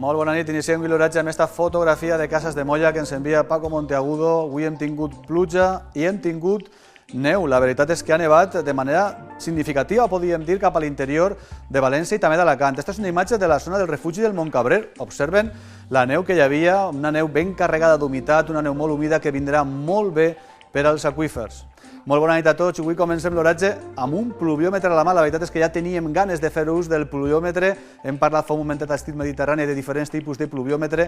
Molt bona nit, iniciem l'oratge amb aquesta fotografia de Cases de Molla que ens envia Paco Monteagudo. Avui hem tingut pluja i hem tingut neu. La veritat és que ha nevat de manera significativa, podríem dir, cap a l'interior de València i també d'Alacant. Aquesta és una imatge de la zona del refugi del Montcabrer. Observen la neu que hi havia, una neu ben carregada d'humitat, una neu molt humida que vindrà molt bé per als aqüífers. Molt bona nit a tots. Avui comencem l'oratge amb un pluviòmetre a la mà. La veritat és que ja teníem ganes de fer ús del pluviòmetre. Hem parlat fa un momentet a Estil Mediterrani de diferents tipus de pluviòmetre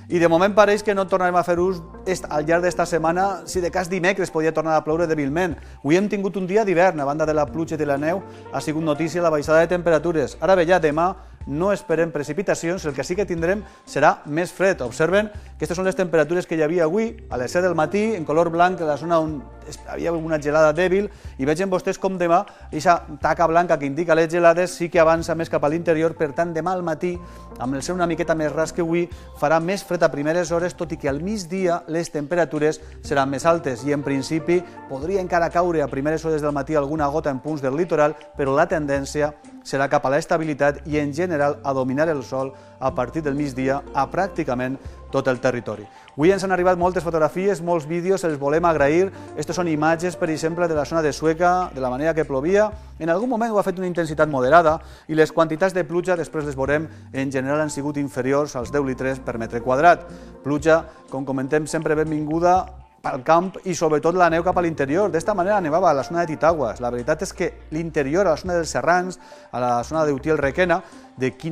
i de moment pareix que no tornarem a fer ús al llarg d'esta setmana. Si de cas dimecres podia tornar a ploure débilment. Avui hem tingut un dia d'hivern. A banda de la pluja i de la neu ha sigut notícia la baixada de temperatures. Ara bé, ja demà no esperem precipitacions, el que sí que tindrem serà més fred. Observen que aquestes són les temperatures que hi havia avui, a les 7 del matí, en color blanc, a la zona on hi havia una gelada dèbil, i vegin vostès com demà aquesta taca blanca que indica les gelades sí que avança més cap a l'interior. Per tant, demà al matí, amb el ser una miqueta més ras que avui, farà més fred a primeres hores, tot i que al migdia les temperatures seran més altes i en principi podria encara caure a primeres hores del matí alguna gota en punts del litoral, però la tendència serà cap a l'estabilitat i en general a dominar el sol a partir del migdia a pràcticament tot el territori. Avui ens han arribat moltes fotografies, molts vídeos, els volem agrair. Aquestes són imatges, per exemple, de la zona de Sueca, de la manera que plovia. En algun moment ho ha fet una intensitat moderada i les quantitats de pluja, després les veurem, en general han sigut inferiors als 10 litres per metre quadrat. Pluja, com comentem, sempre benvinguda pel camp i sobretot la neu cap a l'interior. D'esta manera nevava a la zona de Titaguas. La veritat és que l'interior, a la zona dels Serrans, a la zona d'Utiel-Requena,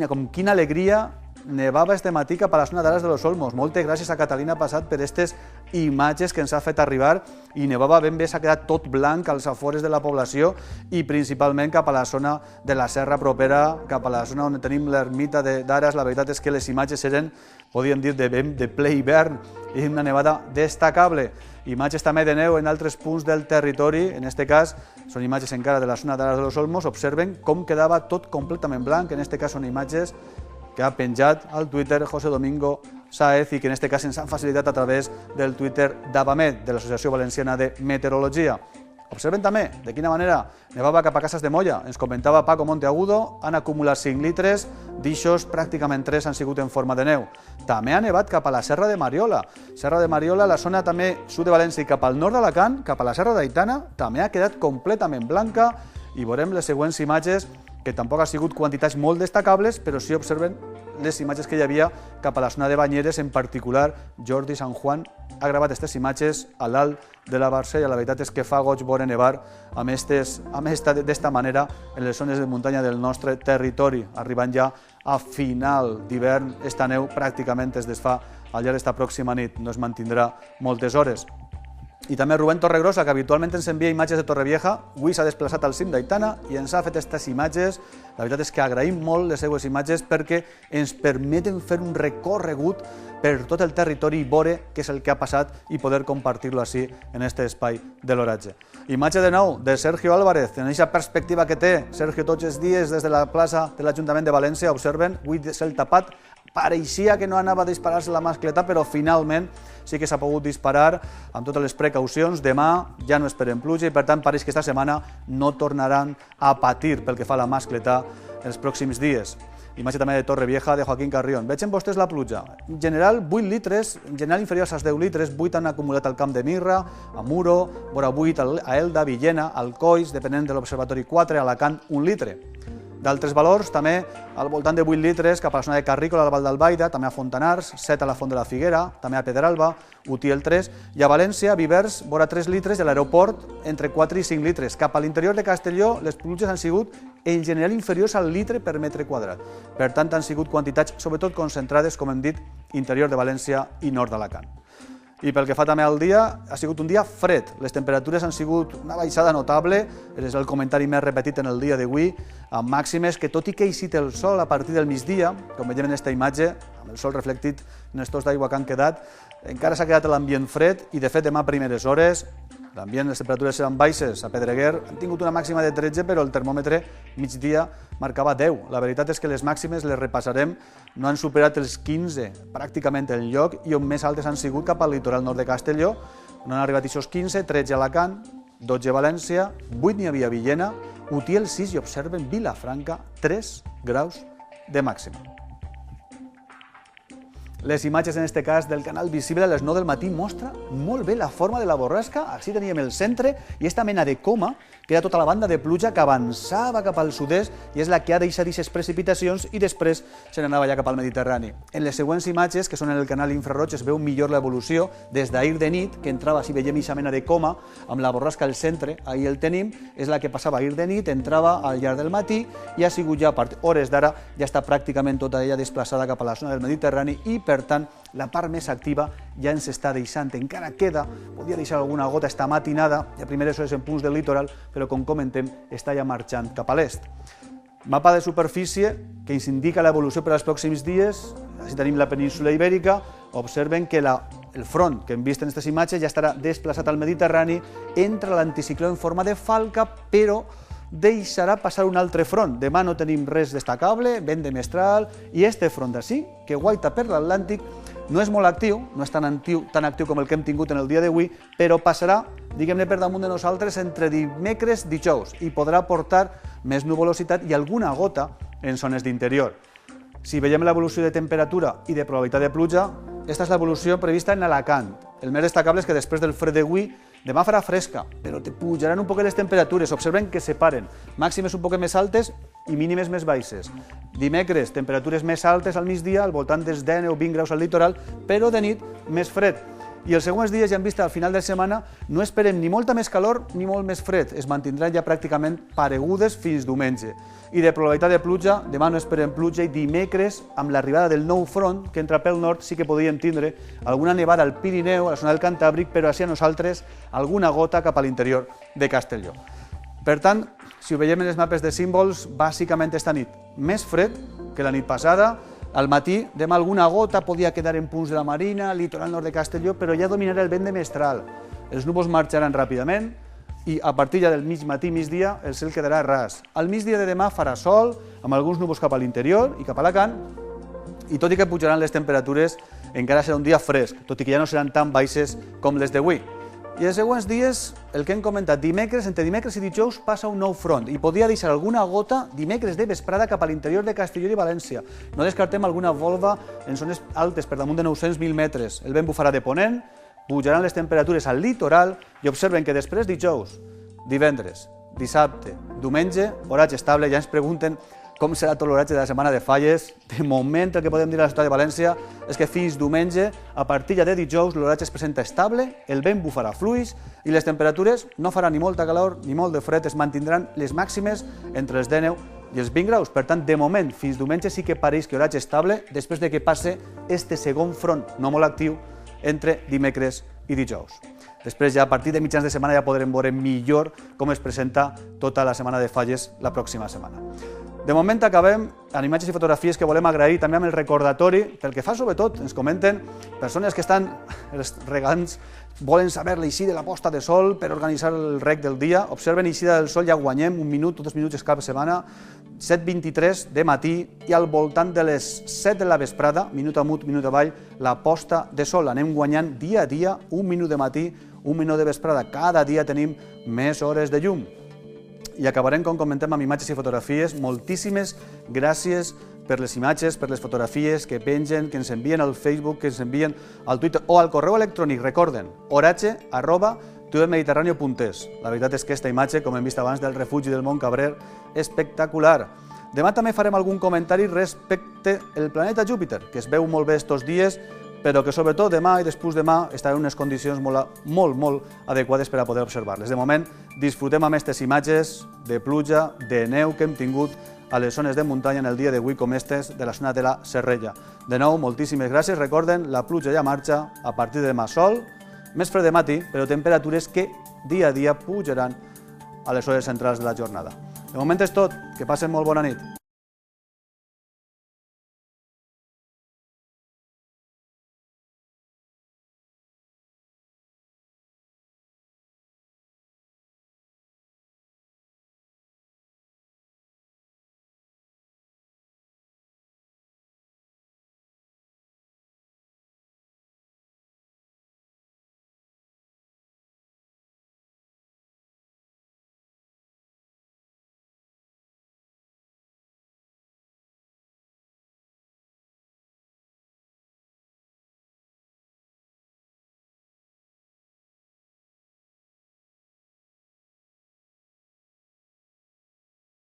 com quina alegria nevava este matí cap a la zona d'Aras de los Olmos. Moltes gràcies a Catalina Passat per aquestes imatges que ens ha fet arribar i nevava ben bé, s'ha quedat tot blanc als afores de la població i principalment cap a la zona de la serra propera, cap a la zona on tenim l'ermita d'Aras. La veritat és que les imatges eren, podríem dir, de ple hivern i una nevada destacable. Imatges també de neu en altres punts del territori, en aquest cas són imatges encara de la zona d'Aras de los Olmos. Observen com quedava tot completament blanc, en aquest cas són imatges que ha penjat al Twitter José Domingo Sáez i que en aquest cas ens han facilitat a través del Twitter d'Avamet, de l'Associació Valenciana de Meteorologia. Observen també de quina manera nevava cap a Cases de Molla. Ens comentava Paco Monteagudo, han acumulat 5 litres, d'ixos pràcticament 3 han sigut en forma de neu. També ha nevat cap a la Serra de Mariola. Serra de Mariola, la zona també sud de València i cap al nord d'Alacant, cap a la Serra d'Aitana, també ha quedat completament blanca i veurem les següents imatges que tampoc ha sigut quantitats molt destacables, però sí observen les imatges que hi havia cap a la zona de Banyeres, en particular Jordi San Juan ha gravat aquestes imatges a l'alt de la Barça i la veritat és que fa goig veure nevar d'esta manera en les zones de muntanya del nostre territori. Arribant ja a final d'hivern, esta neu pràcticament es desfà al llarg d'esta pròxima nit, no es mantindrà moltes hores. I també Rubén Torregrosa, que habitualment ens envia imatges de Torrevieja, avui s'ha desplaçat al cim d'Aitana i ens ha fet aquestes imatges. La veritat és que agraïm molt les seues imatges perquè ens permeten fer un recorregut per tot el territori i veure què és el que ha passat i poder compartir-lo així en aquest espai de l'oratge. Imatge de nou de Sergio Álvarez, en aquesta perspectiva que té Sergio tots els dies des de la plaça de l'Ajuntament de València. Observen, avui cel tapat, pareixia que no anava a disparar-se la mascleta, però finalment sí que s'ha pogut disparar amb totes les precaucions. Demà ja no esperem pluja i per tant pareix que esta setmana no tornaran a patir pel que fa a la mascleta els pròxims dies. Imatge també de Torrevieja, de Joaquín Carrión. Vegin vostès la pluja. En general, 8 litres, en general inferiors als 10 litres, 8 han acumulat al camp de Mirra, a Muro, vora 8 a Elda, Villena, Alcois, depenent de l'Observatori 4, a Alacant 1 litre. D'altres valors, també al voltant de 8 litres cap a la zona de Carrícola, al Val d'Albaida, també a Fontanars, 7 a la Font de la Figuera, també a Pedralba, Utiel 3, i a València, Vivers, vora 3 litres, i a l'aeroport entre 4 i 5 litres. Cap a l'interior de Castelló, les pluges han sigut en general inferiors al litre per metre quadrat. Per tant, han sigut quantitats, sobretot concentrades, com hem dit, interior de València i nord d'Alacant. I pel que fa també al dia, ha sigut un dia fred. Les temperatures han sigut una baixada notable, és el comentari més repetit en el dia d'avui, amb màximes que, tot i que ha eixit el sol a partir del migdia, com veiem en aquesta imatge, amb el sol reflectit en els tos d'aigua que han quedat, encara s'ha quedat l'ambient fred i, de fet, demà a primeres hores, l'ambient, les temperatures seran baixes. A Pedreguer han tingut una màxima de 13, però el termòmetre migdia marcava 10. La veritat és que les màximes les repassarem, no han superat els 15 pràcticament el lloc i on més altes han sigut cap al litoral nord de Castelló, on han arribat aquests 15, 13 a Alacant, 12 a València, 8 n'hi havia a Villena, Utiel 6 i observen Vilafranca 3 graus de màxima. Les imatges, en aquest cas, del canal visible a les 9 del matí mostra molt bé la forma de la borrasca. Així teníem el centre i aquesta mena de coma, que era tota la banda de pluja que avançava cap al sud-est i és la que ha deixat aquestes precipitacions i després se n'anava ja cap al Mediterrani. En les següents imatges, que són en el canal infraroig, es veu millor l'evolució des d'ahir de nit, que entrava, si veiem aquesta mena de coma, amb la borrasca al centre, ahir el tenim, és la que passava ahir de nit, entrava al llarg del matí i ha sigut ja a hores d'ara, ja està pràcticament tota ella desplaçada cap a la zona del Mediterrani i, per tant, la part més activa ja ens està deixant. Encara queda, podia deixar alguna gota esta matinada, i a primeres hores en punts del litoral, però com comentem, està ja marxant cap a l'est. Mapa de superfície que ens indica l'evolució per als pròxims dies. Així tenim la península Ibèrica. Observen que el front que hem vist en aquestes imatges ja estarà desplaçat al Mediterrani, entra l'anticicló en forma de falca, però deixarà passar un altre front. Demà no tenim res destacable, vent de mestral, i este front d'ací, que guaita per l'Atlàntic, no és molt actiu, no és tan actiu com el que hem tingut en el dia d'avui, però passarà, diguem-ne, per damunt de nosaltres entre dimecres i dijous i podrà portar més nuvolositat i alguna gota en zones d'interior. Si veiem l'evolució de temperatura i de probabilitat de pluja, aquesta és l'evolució prevista en Alacant. El més destacable és que després del fred d'avui, demà farà fresca, però te pujaran un poc les temperatures. Observen que separen màximes un poc més altes i mínimes més baixes. Dimecres, temperatures més altes al migdia, al voltant dels 10 o 20 graus al litoral, però de nit més fred. I els següents dies, ja hem vist al final de setmana, no esperem ni molta més calor ni molt més fred. Es mantindran ja pràcticament paregudes fins diumenge. I de probabilitat de pluja, demà no esperem pluja i dimecres, amb l'arribada del nou front que entra pel nord, sí que podríem tindre alguna nevada al Pirineu, a la zona del Cantàbric, però així a nosaltres alguna gota cap a l'interior de Castelló. Per tant, si ho veiem en els mapes de símbols, bàsicament esta nit més fred que la nit passada. Al matí, demà alguna gota podia quedar en punts de la Marina, litoral nord de Castelló, però ja dominarà el vent de mestral. Els núvols marxaran ràpidament i a partir ja del mig matí, migdia, el cel quedarà ras. Al migdia de demà farà sol, amb alguns núvols cap a l'interior i cap a Alacant, i tot i que pujaran les temperatures, encara serà un dia fresc, tot i que ja no seran tan baixes com les d'avui. I els següents dies, el que hem comentat, entre dimecres i dijous passa un nou front i podria deixar alguna gota dimecres de vesprada cap a l'interior de Castelló i València. No descartem alguna volva en zones altes per damunt de 900.000 metres. El vent bufarà de ponent, pujaran les temperatures al litoral i observen que després dijous, divendres, dissabte, diumenge, oratge estable. Ja ens pregunten com serà tot l'oratge de la setmana de falles. De moment, el que podem dir a la ciutat de València és que fins diumenge, a partir de dijous, l'oratge es presenta estable, el vent bufarà fluix i les temperatures no faran ni molta calor ni molt de fred, es mantindran les màximes entre els 19 i els 20 graus. Per tant, de moment, fins diumenge sí que pareix que oratge estable després de que passe este segon front no molt actiu entre dimecres i dijous. Després, ja a partir de mitjans de setmana, ja podrem veure millor com es presenta tota la setmana de falles la pròxima setmana. De moment acabem amb imatges i fotografies que volem agrair també amb el recordatori, pel que fa sobretot, ens comenten persones que estan, els regants, volen saber l'eixida de la posta de sol per organitzar el rec del dia. Observen l'eixida del sol, ja guanyem un minut o 2 minuts cada setmana, 7:23 de matí i al voltant de les 7 de la vesprada, minut amunt, minut avall, la posta de sol. Anem guanyant dia a dia, un minut de matí, un minut de vesprada. Cada dia tenim més hores de llum. I acabarem, com comentem, amb imatges i fotografies. Moltíssimes gràcies per les imatges, per les fotografies que pengen, que ens envien al Facebook, que ens envien al Twitter o al correu electrònic. Recorden, oratge@tubermediterraneo.es. La veritat és que aquesta imatge, com hem vist abans, del refugi del Mont Cabrer, espectacular. Demà també farem algun comentari respecte al planeta Júpiter, que es veu molt bé estos dies, però que sobretot demà i després demà estarà en unes condicions molt adequades per a poder observar-les. De moment, disfrutem amb aquestes imatges de pluja, de neu que hem tingut a les zones de muntanya en el dia d'avui, com aquestes de la zona de la Serrella. De nou, moltíssimes gràcies. Recorden, la pluja ja marxa, a partir de demà sol, més fred de matí, però temperatures que dia a dia pujaran a les hores centrals de la jornada. De moment és tot, que passen molt bona nit.